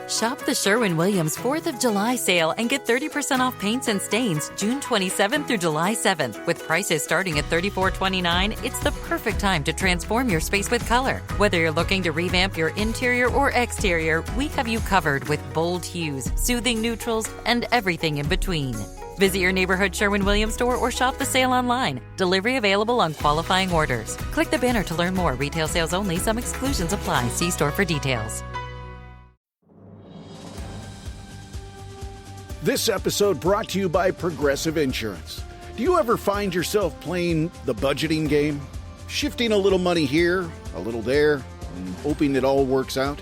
Shop the Sherwin-Williams 4th of July sale and get 30% off paints and stains June 27th through July 7th. With prices starting at $34.29, it's the perfect time to transform your space with color. Whether you're looking to revamp your interior or exterior, we have you covered with bold hues, soothing neutrals, and everything in between. Visit your neighborhood Sherwin-Williams store or shop the sale online. Delivery available on qualifying orders. Click the banner to learn more. Retail sales only. Some exclusions apply. See store for details. This episode brought to you by Progressive Insurance. Do you ever find yourself playing the budgeting game? Shifting a little money here, a little there, and hoping it all works out?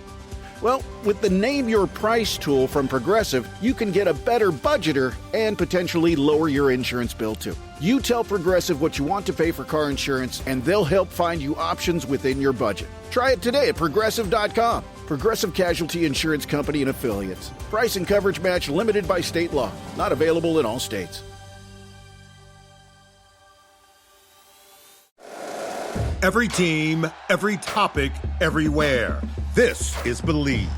Well, with the Name Your Price tool from Progressive, you can get a better budgeter and potentially lower your insurance bill too. You tell Progressive what you want to pay for car insurance, and they'll help find you options within your budget. Try it today at Progressive.com. Progressive Casualty Insurance Company and Affiliates. Price and coverage match limited by state law. Not available in all states. Every team, every topic, everywhere. This is Believe.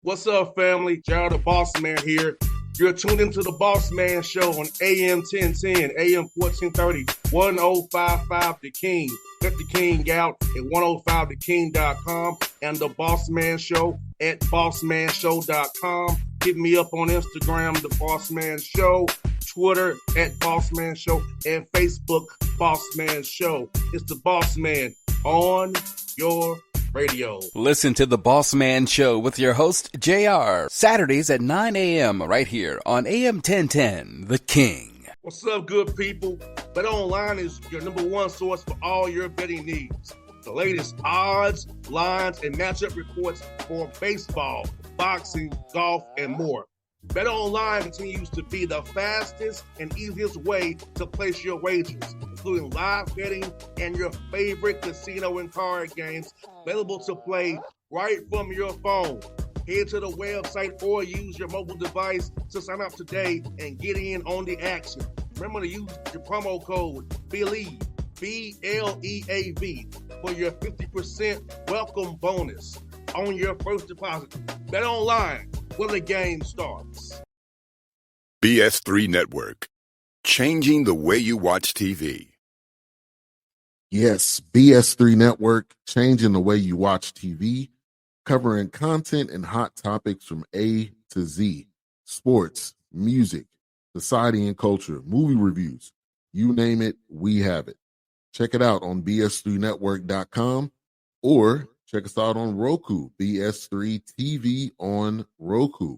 What's up, family? Gerald the Bossman here. You're tuned into the Bossman Show on AM 1010, AM 1430, 1055 The King. Let the King out at 105theking.com and the Bossman Show at bossmanshow.com. Hit me up on Instagram, The Bossman Show, Twitter at Bossman Show, and Facebook, Bossman Show. It's the Bossman on your radio. Listen to the Bossman Show with your host, JR, Saturdays at 9 a.m. right here on AM 1010, The King. What's up, good people? Bet Online is your number one source for all your betting needs. The latest odds, lines, and matchup reports for baseball, boxing, golf, and more. Bet Online continues to be the fastest and easiest way to place your wagers, including live betting and your favorite casino and card games available to play right from your phone. Head to the website or use your mobile device to sign up today and get in on the action. Remember to use your promo code BELIEVE, BLEAV, for your 50% welcome bonus on your first deposit. Bet Online, where the game starts. BS3 Network, changing the way you watch TV. Yes, BS3 Network, changing the way you watch TV, covering content and hot topics from A to Z, sports, music, society and culture, movie reviews, you name it, we have it. Check it out on bs3network.com or check us out on Roku, BS3 TV on Roku,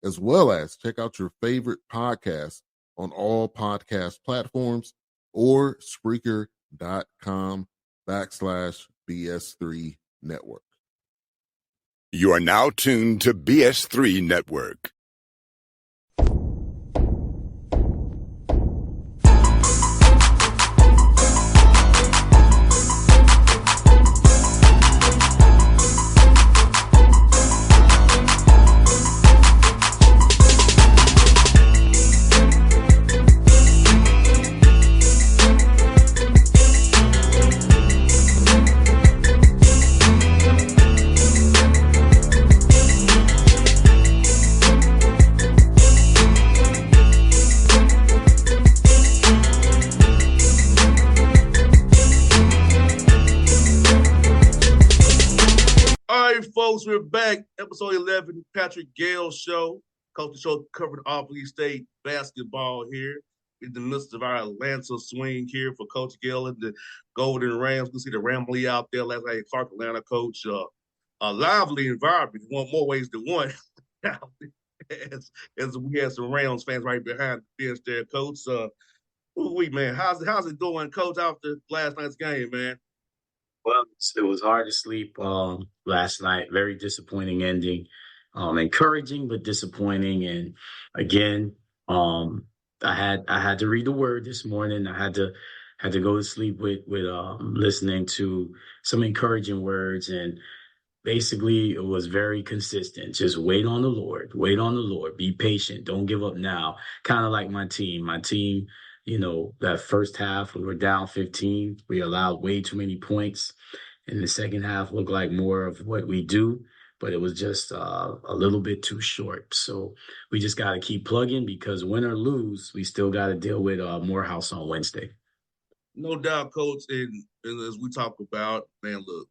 as well as check out your favorite podcast on all podcast platforms or Spreaker.com/BS3 Network. You are now tuned to BS3 Network. Folks, we're back. Episode 11, Patrick Gayle Show. Coach Show covering Albany State basketball here in the midst of our Atlanta swing here for Coach Gayle and the Golden Rams. You can see the Ramley out there last night, Clark Atlanta coach. A lively environment, one more ways than one. as we had some Rams fans right behind the bench there, Coach. Man, how's it doing, Coach, after last night's game, man? Well, it was hard to sleep last night. Very disappointing ending. Encouraging but disappointing. And again, I had to read the word this morning. I had to go to sleep with listening to some encouraging words, and basically it was very consistent. Just wait on the Lord. Wait on the Lord. Be patient. Don't give up now. Kind of like my team. My team, that first half, we were down 15. We allowed way too many points. In the second half, looked like more of what we do. but it was just a little bit too short. So we just got to keep plugging because win or lose, we still got to deal with Morehouse on Wednesday. No doubt, Coach. And as we talk about, man, look,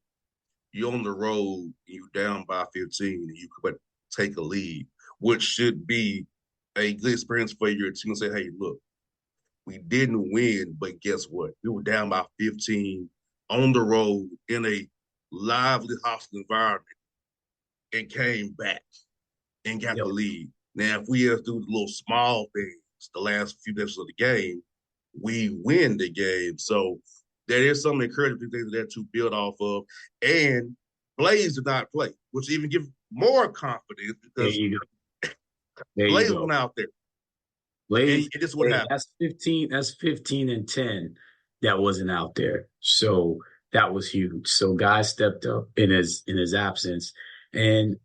you're on the road, you're down by 15, and you could take a lead, which should be a good experience for your team to say, hey, look, we didn't win, but guess what? We were down by 15 on the road in a lively, hostile environment and came back and got the lead. Now, if we have to do the little small things the last few minutes of the game, we win the game. So there is some encouraging things there to build off of. And Blaze did not play, which even gives more confidence because there you go. Blaze went out there. Blaze, and this is what happened. That's 15 and 10 that wasn't out there. So that was huge. So guys stepped up in his absence. And,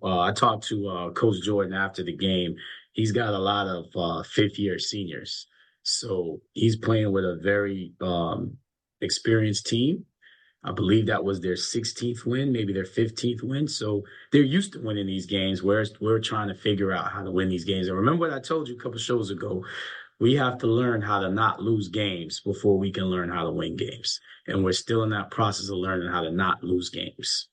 I talked to Coach Jordan after the game. He's got a lot of fifth-year seniors. So he's playing with a very experienced team. I believe that was their 16th win, maybe their 15th win. So they're used to winning these games, whereas we're trying to figure out how to win these games. And remember what I told you a couple shows ago, we have to learn how to not lose games before we can learn how to win games. And we're still in that process of learning how to not lose games.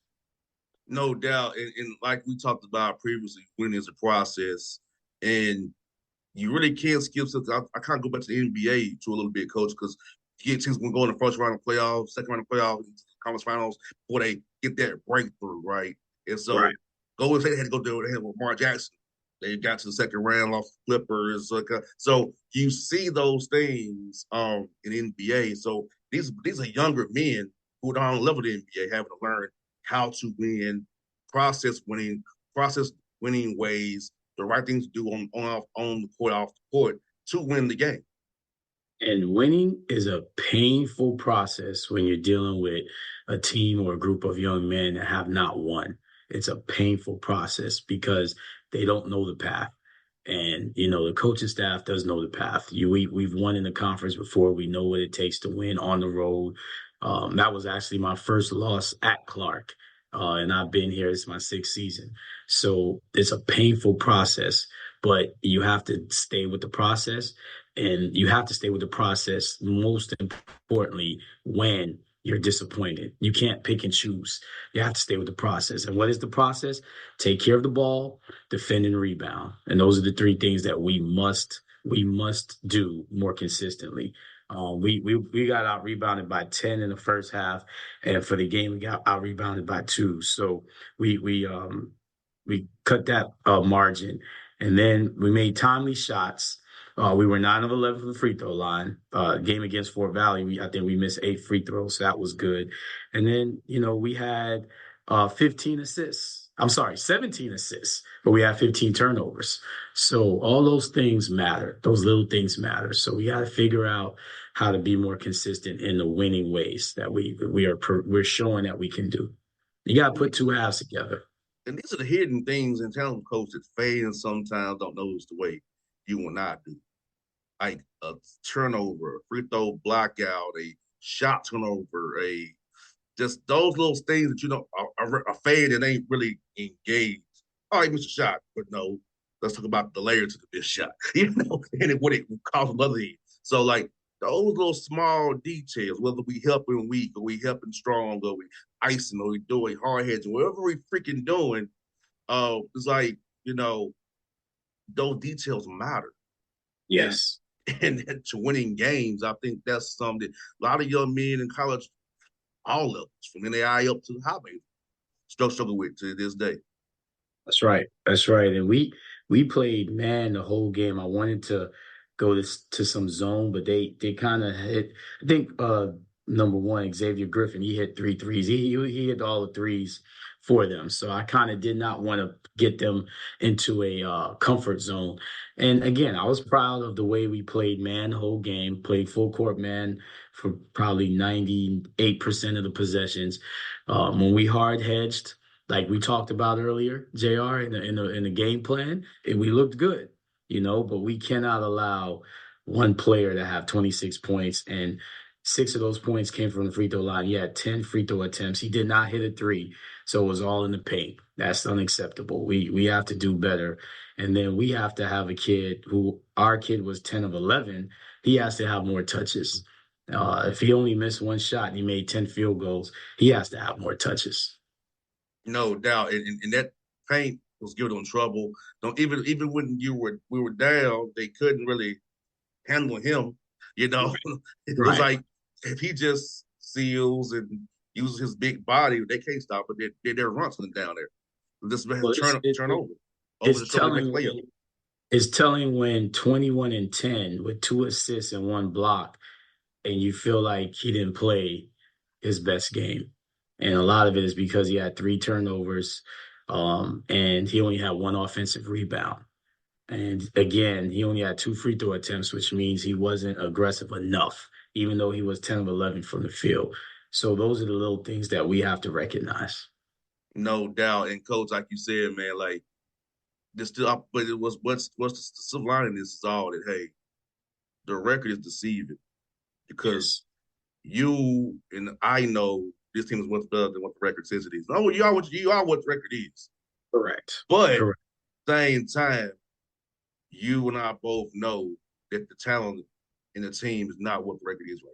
No doubt. And like we talked about previously, winning is a process. And you really can't skip something. I kind of go back to the NBA to a little bit, Coach, because you get teams going to go in the first round of playoffs, second round of playoffs, conference finals, before they get that breakthrough, right? And so Golden State had to go there with Mark Jackson. They got to the second round off Clippers. So you see those things in the NBA. So these are younger men who are on the level of the NBA having to learn how to win, process winning ways, the right things to do on the court, off the court to win the game. And winning is a painful process when you're dealing with a team or a group of young men that have not won. It's a painful process because they don't know the path. And, the coaching staff does know the path. We've won in the conference before. We know what it takes to win on the road. That was actually my first loss at Clark. And I've been here. It's my sixth season. So it's a painful process, but you have to stay with the process. And you have to stay with the process, most importantly, when you're disappointed. You can't pick and choose. You have to stay with the process. And what is the process? Take care of the ball, defend and rebound. And those are the three things that we must do more consistently. We got out rebounded by 10 in the first half, and for the game we got out rebounded by 2. So we cut that margin, and then we made timely shots. We were 9 of 11 from the free throw line. Game against Fort Valley, I think we missed 8 free throws, so that was good. And then, we had 17 assists, but we had 15 turnovers. So all those things matter. Those little things matter. So we got to figure out how to be more consistent in the winning ways that we're showing that we can do. You got to put two halves together. And these are the hidden things in talent, Coach, that fans sometimes don't notice the way you and I do. Like a turnover, a free throw blackout, a shot turnover, just those little things that a fan that ain't really engaged. Oh, he missed a shot, but no, let's talk about the layers to the missed shot, and what it caused another end. So like those little small details, whether we helping weak or we helping strong or we icing or we doing hard heads, whatever we freaking doing, it's like, those details matter. Yes. And to winning games, I think that's something that a lot of young men in college, all levels, from NAI up to the high major, struggle with to this day. That's right. And we played man the whole game. I wanted to go to some zone, but they kind of hit. I think number one, Xavier Griffin, he hit 3 threes. He hit all the threes for them. So I kind of did not want to get them into a comfort zone. And again, I was proud of the way we played man the whole game, played full court man for probably 98% of the possessions. When we hard hedged, like we talked about earlier, JR, in the game plan, we looked good, but we cannot allow one player to have 26 points, and 6 of those points came from the free throw line. He had 10 free throw attempts. He did not hit a 3. So it was all in the paint. That's unacceptable. We have to do better. And then we have to have a kid who our kid was 10 of 11. He has to have more touches. If he only missed one shot and he made 10 field goals, he has to have more touches. No doubt. And that paint was giving them trouble. Don't even when we were down, they couldn't really handle him. You know, it was Right. like if he just seals and uses his big body, they can't stop it. They're running down there. Just Well, turn over the it's shoulder of the next telling player. it's telling when 21 and 10 with 2 assists and 1 block, and you feel like he didn't play his best game. And a lot of it is because he had 3 turnovers, and he only had 1 offensive rebound. And again, he only had 2 free throw attempts, which means he wasn't aggressive enough, even though he was 10 of 11 from the field. So those are the little things that we have to recognize. No doubt. And coach, like you said, man, like this still, but it was what's the silver lining? This is all that hey, the record is deceiving because Yes. you and I know this team is much better than what the record says it is. Oh, you are what the record is. Correct. But Correct. same time, you and I both know that the talent in the team is not what the record is right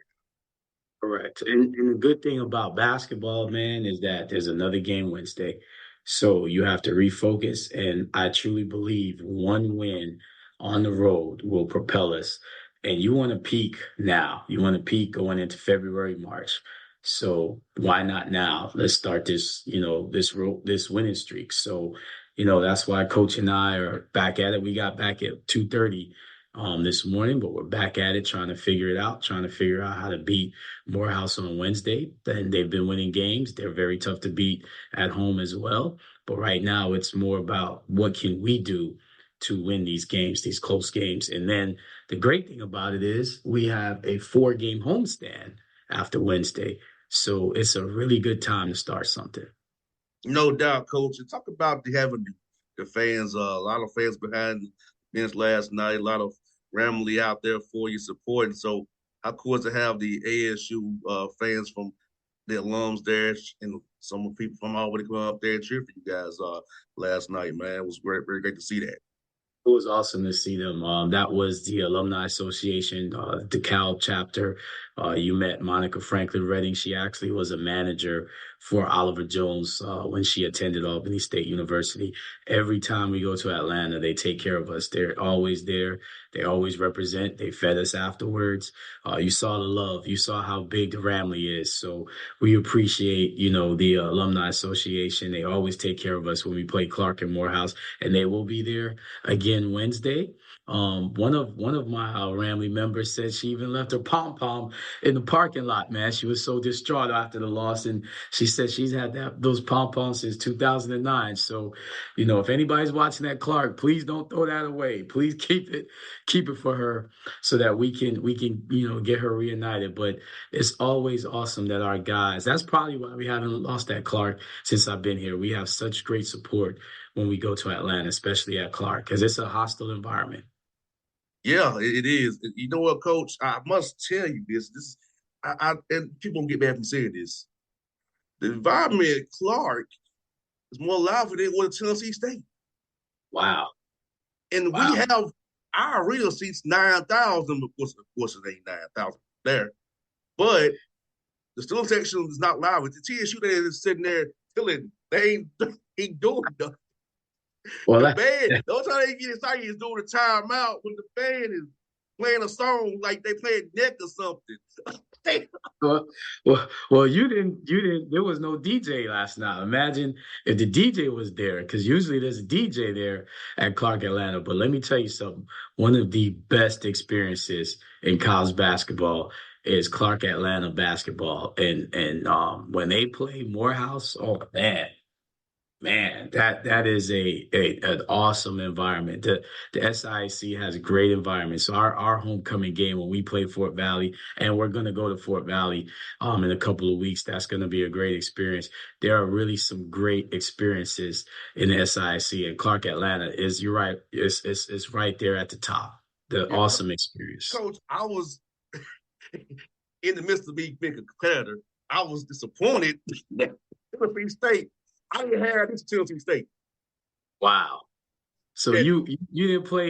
Correct. And the good thing about basketball, man, is that there's another game Wednesday. So you have to refocus. And I truly believe one win on the road will propel us. And you want to peak now. You want to peak going into February, March. So why not now? Let's start this, this winning streak. So, that's why Coach and I are back at it. We got back at 2:30 this morning, but we're back at it, trying to figure it out, trying to figure out how to beat Morehouse on Wednesday. Then they've been winning games. They're very tough to beat at home as well. But right now, it's more about what can we do to win these games, these close games. And then the great thing about it is we have a 4-game homestand after Wednesday. So it's a really good time to start something. now. No doubt, coach. And talk about having the fans, a lot of fans behind the bench last night, a lot of Ramley out there for you supporting. So how cool is to have the ASU fans from the alums there and some people from all over to come up there and cheer for you guys last night, man. It was great, very great to see that. It was awesome to see them. That was the Alumni Association, DeKalb chapter. You met Monica Franklin Redding. She actually was a manager for Oliver Jones when she attended Albany State University. Every time we go to Atlanta, they take care of us. They're always there. They always represent. They fed us afterwards. You saw the love. You saw how big the Ramley is. So we appreciate, the Alumni Association. They always take care of us when we play Clark and Morehouse, and they will be there again Wednesday. One of my Ramley members said she even left her pom pom in the parking lot. Man, she was so distraught after the loss, and she said she's had those pom poms since 2009. So, if anybody's watching that Clark, please don't throw that away. Please keep it for her, so that we can get her reunited. But it's always awesome that our guys. That's probably why we haven't lost that Clark since I've been here. We have such great support when we go to Atlanta, especially at Clark, because it's a hostile environment. Yeah, it is. You know what, Coach? I must tell you this. And people don't get mad from saying this. The environment at Clark is more lively than what Tennessee State. Wow. And we Wow. have our arena seats 9,000. Of course, it ain't 9,000 there. But the student section is not live. It's the TSU that is sitting there chilling. They ain't doing nothing. Well, The band, the only time they get excited is doing the timeout when the band is playing a song like they playing Neck or something. well, you didn't. There was no DJ last night. Imagine if the DJ was there, because usually there's a DJ there at Clark Atlanta. But let me tell you something. One of the best experiences in college basketball is Clark Atlanta basketball, and when they play Morehouse, oh man, that is an awesome environment. The SIC has a great environment. So our homecoming game when we play Fort Valley, and we're gonna go to Fort Valley in a couple of weeks. That's gonna be a great experience. There are really some great experiences in the SIC, and Clark Atlanta is, you're right, it's right there at the top. The Yeah, awesome experience. Coach, I was in the midst of me being a competitor. I was disappointed that Tennessee State. I didn't have this Tennessee State. Wow. So And you didn't play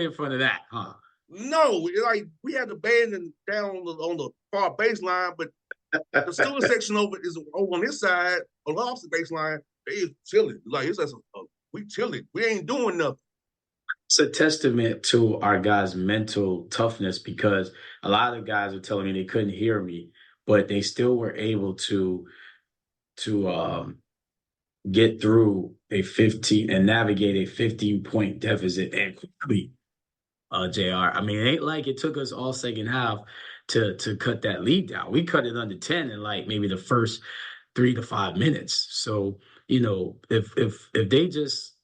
in front of that, huh? no, like we had the band down on the far baseline, but the student section over on this side, on the opposite baseline, they is chilling. Like it's just we chilling. We ain't doing nothing. It's a testament to our guys' mental toughness because a lot of guys were telling me they couldn't hear me, but they still were able to get through a 15 and navigate a 15-point deficit and quickly, JR. I mean, it ain't like it took us all second half to cut that lead down. We cut it under 10 in like maybe the first 3 to 5 minutes. So, if they just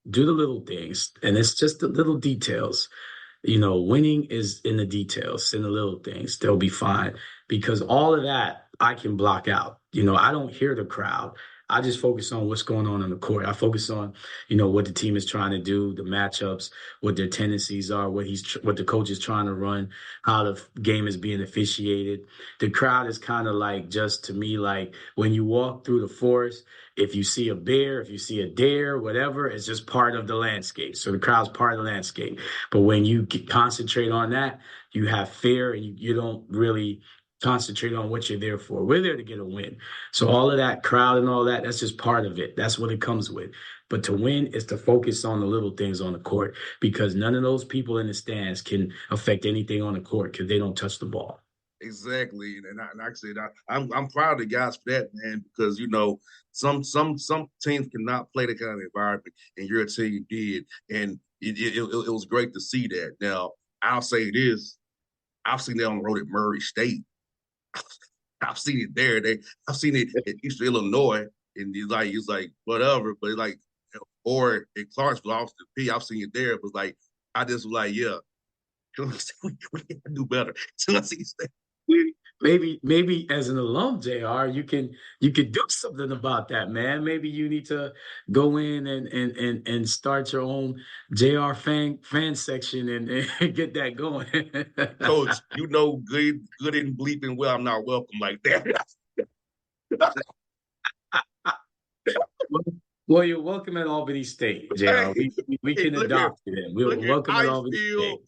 do the little things, and it's just the little details, winning is in the details, in the little things. They'll be fine because all of that I can block out. I don't hear the crowd. I just focus on what's going on the court. I focus on, what the team is trying to do, the matchups, what their tendencies are, what the coach is trying to run, how the game is being officiated. The crowd is kind of like, just to me, like when you walk through the forest, if you see a bear, if you see a deer, whatever, it's just part of the landscape. So the crowd's part of the landscape. But when you concentrate on that, you have fear and you don't really concentrate on what you're there for. We're there to get a win. So all of that crowd and all that, that's just part of it. That's what it comes with. But to win is to focus on the little things on the court because none of those people in the stands can affect anything on the court because they don't touch the ball. Exactly, and like I said, I'm proud of the guys for that, man, because some teams cannot play that kind of environment, and your team did, and it was great to see that. Now I'll say this: I've seen that on the road at Murray State. I've seen it there. I've seen it in Eastern Illinois, and it's like whatever, but it's like or in Clarksville, Austin P. I've seen it there. It was like I just was like, yeah, we can do better. Tennessee State. Maybe as an alum, JR, you can do something about that, man. Maybe you need to go in and start your own JR fan section and get that going. Coach, good and bleeping well, I'm not welcome like that. Well, you're welcome at Albany State, JR. We can adopt you then. We're welcome at Albany State.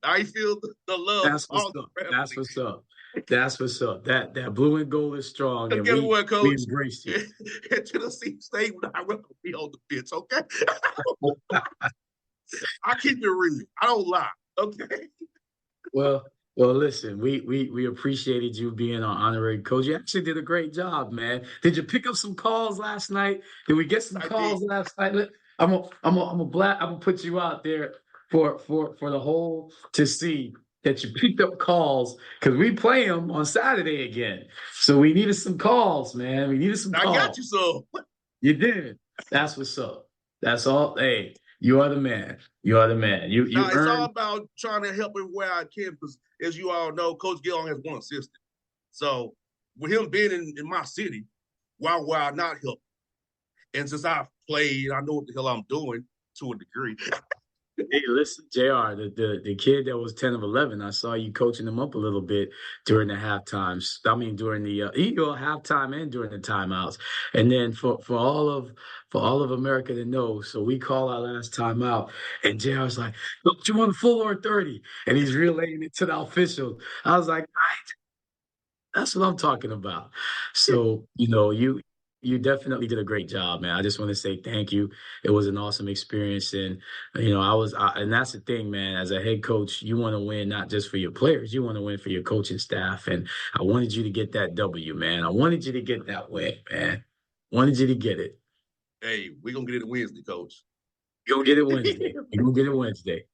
I feel the love. That's what's up. That's what's up. That's what's up. That blue and gold is strong, and guess what, Coach? we embrace you. At Tennessee State, when I welcome me on the pitch, okay? I keep it real. I don't lie, okay? Well, listen, we appreciated you being our honorary coach. You actually did a great job, man. Did you pick up some calls last night? Did we get some calls last night? I'm gonna put you out there for the whole to see that you picked up calls because we play them on Saturday again. So we needed some calls, man. We needed some calls. I got you, so. You did. That's what's up. That's all. Hey, you are the man. You are the man. It's all about trying to help him where I can because, as you all know, Coach Gayle has one assistant. So with him being in my city, why would I not help? And since I've played, I know what the hell I'm doing to a degree. Hey, listen, JR, the kid that was 10 of 11, I saw you coaching him up a little bit during the halftimes. I mean, during the halftime and during the timeouts. And then for all of America to know, so we call our last timeout, and JR's like, "Look, you want a full or 30?" And he's relaying it to the officials. I was like, that's what I'm talking about. So, you definitely did a great job, man. I just want to say thank you. It was an awesome experience. And, and that's the thing, man. As a head coach, you want to win not just for your players, you want to win for your coaching staff. And I wanted you to get that W, man. I wanted you to get that win, man. Wanted you to get it. Hey, we're going to get it Wednesday, Coach. You're going to get it Wednesday. You're going to get it Wednesday.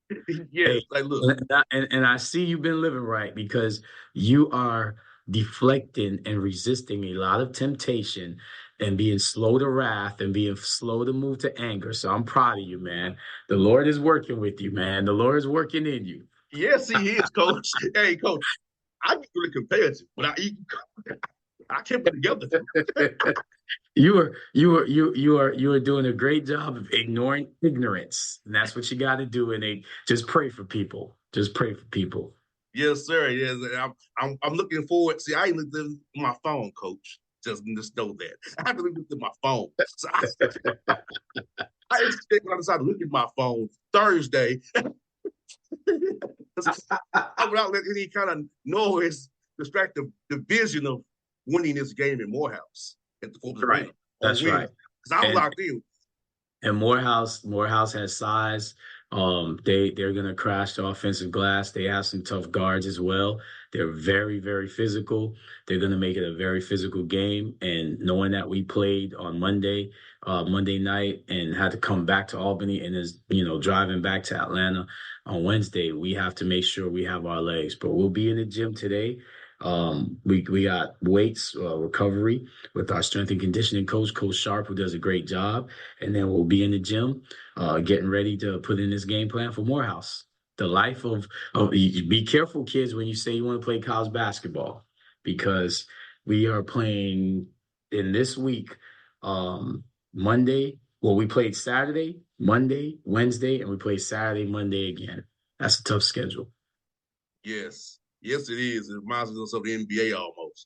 Yes, hey, look. And I see you've been living right because you are deflecting and resisting a lot of temptation and being slow to wrath and being slow to move to anger. So I'm proud of you, man. The Lord is working with you, man. The Lord is working in you. Yes, he is, Coach. Hey, Coach, I get really competitive, but I kept it together. You are doing a great job of ignoring ignorance, and that's what you got to do. And just pray for people. Just pray for people. Yes, sir. Yes, I'm looking forward. See, I ain't looked at my phone, Coach, just know that. I have to look at my phone. So I expect when I decided to look at my phone Thursday, I would not let any kind of noise distract the vision of winning this game in Morehouse at the 4th Right. That's right. Because I'm locked in. And Morehouse has size. They're gonna crash the offensive glass. They have some tough guards as well. They're very, very physical. They're gonna make it a very physical game. And knowing that we played on Monday night, and had to come back to Albany, and is driving back to Atlanta on Wednesday, we have to make sure we have our legs. But we'll be in the gym today. We got weights, recovery with our strength and conditioning coach, Coach Sharp, who does a great job. And then we'll be in the gym, getting ready to put in this game plan for Morehouse. The life of be careful, kids, when you say you want to play college basketball, because we are playing in this week, Monday. Well, we played Saturday, Monday, Wednesday, and we played Saturday, Monday again. That's a tough schedule. Yes. Yes, it is. It reminds us of the NBA almost.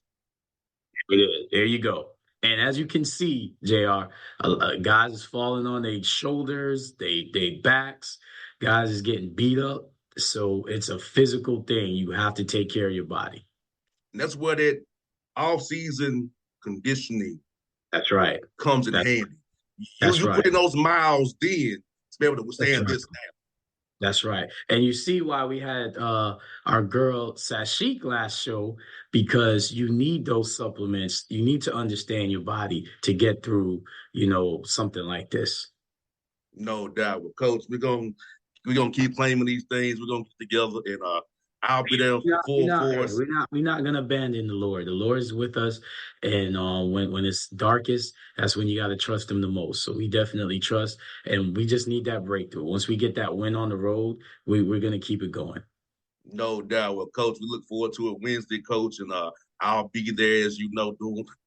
It is. There you go. And as you can see, JR, guys is falling on their shoulders, they backs. Guys is getting beat up. So it's a physical thing. You have to take care of your body. And that's where that off-season conditioning comes in handy. You put in those miles then to be able to withstand this now. That's right. And you see why we had our girl Sashik last show, because you need those supplements. You need to understand your body to get through, something like this. No doubt. Well, Coach, we're gonna keep playing these things. We're gonna get together, and I'll be there full force. We're not gonna abandon the Lord. The Lord is with us, and when it's darkest, that's when you got to trust Him the most. So we definitely trust, and we just need that breakthrough. Once we get that win on the road, we're gonna keep it going. No doubt. Well, Coach, we look forward to it Wednesday, Coach, and I'll be there, as you know,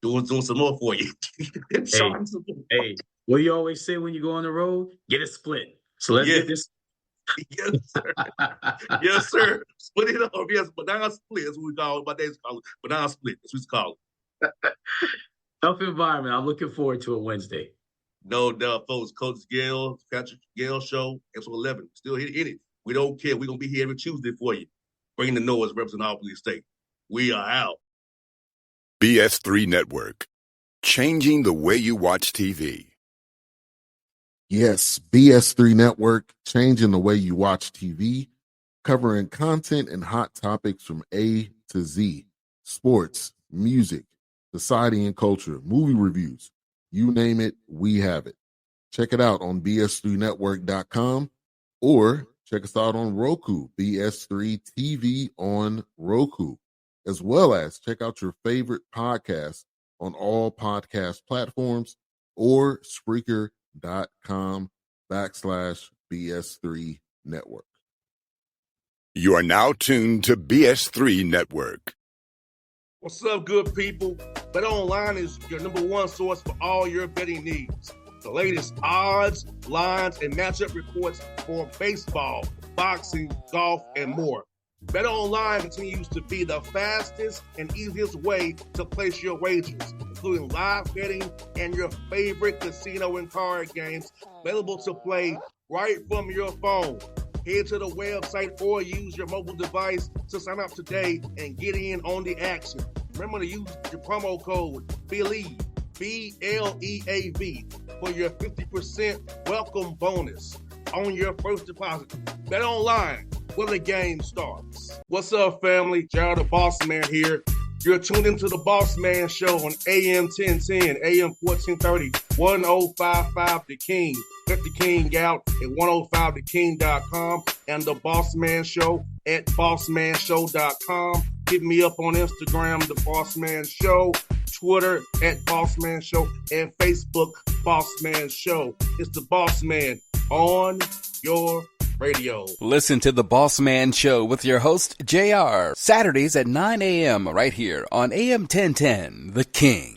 doing some more for you. Hey, what do you always say when you go on the road? Get a split. So let's get this. Yes, sir. Yes, sir. Split it up. Yes, banana split. That's what we call it. My dad's call it banana split. That's what we call it. Tough environment. I'm looking forward to it Wednesday. No doubt, folks. Coach Gayle, Patrick Gayle Show, episode 11. Still in it. We don't care. We're going to be here every Tuesday for you. Bringing the noise, representing Albany State. We are out. BS3 Network. Changing the way you watch TV. Yes, BS3 Network, changing the way you watch TV, covering content and hot topics from A to Z, sports, music, society and culture, movie reviews, you name it, we have it. Check it out on bs3network.com or check us out on Roku, BS3 TV on Roku, as well as check out your favorite podcast on all podcast platforms or Spreaker.com/BS3 Network. You are now tuned to BS3 Network. What's up, good people? Bet Online is your #1 source for all your betting needs. The latest odds, lines, and matchup reports for baseball, boxing, golf, and more. Bet Online continues to be the fastest and easiest way to place your wagers, including live betting and your favorite casino and card games available to play right from your phone. Head to the website or use your mobile device to sign up today and get in on the action. Remember to use your promo code BELIEVE, BLEAV, for your 50% welcome bonus on your first deposit. Bet Online, where the game starts. What's up, family? Jared the Bossman here. You're tuned into the Bossman Show on AM 1010, AM 1430, 1055 The King. Let the King out at 105theking.com and the Bossman Show at bossmanshow.com. Hit me up on Instagram, The Bossman Show, Twitter at Bossman Show, and Facebook, Bossman Show. It's the Bossman on your radio. Listen to The Bossman Show with your host, JR, Saturdays at 9 a.m. right here on AM 1010, The King.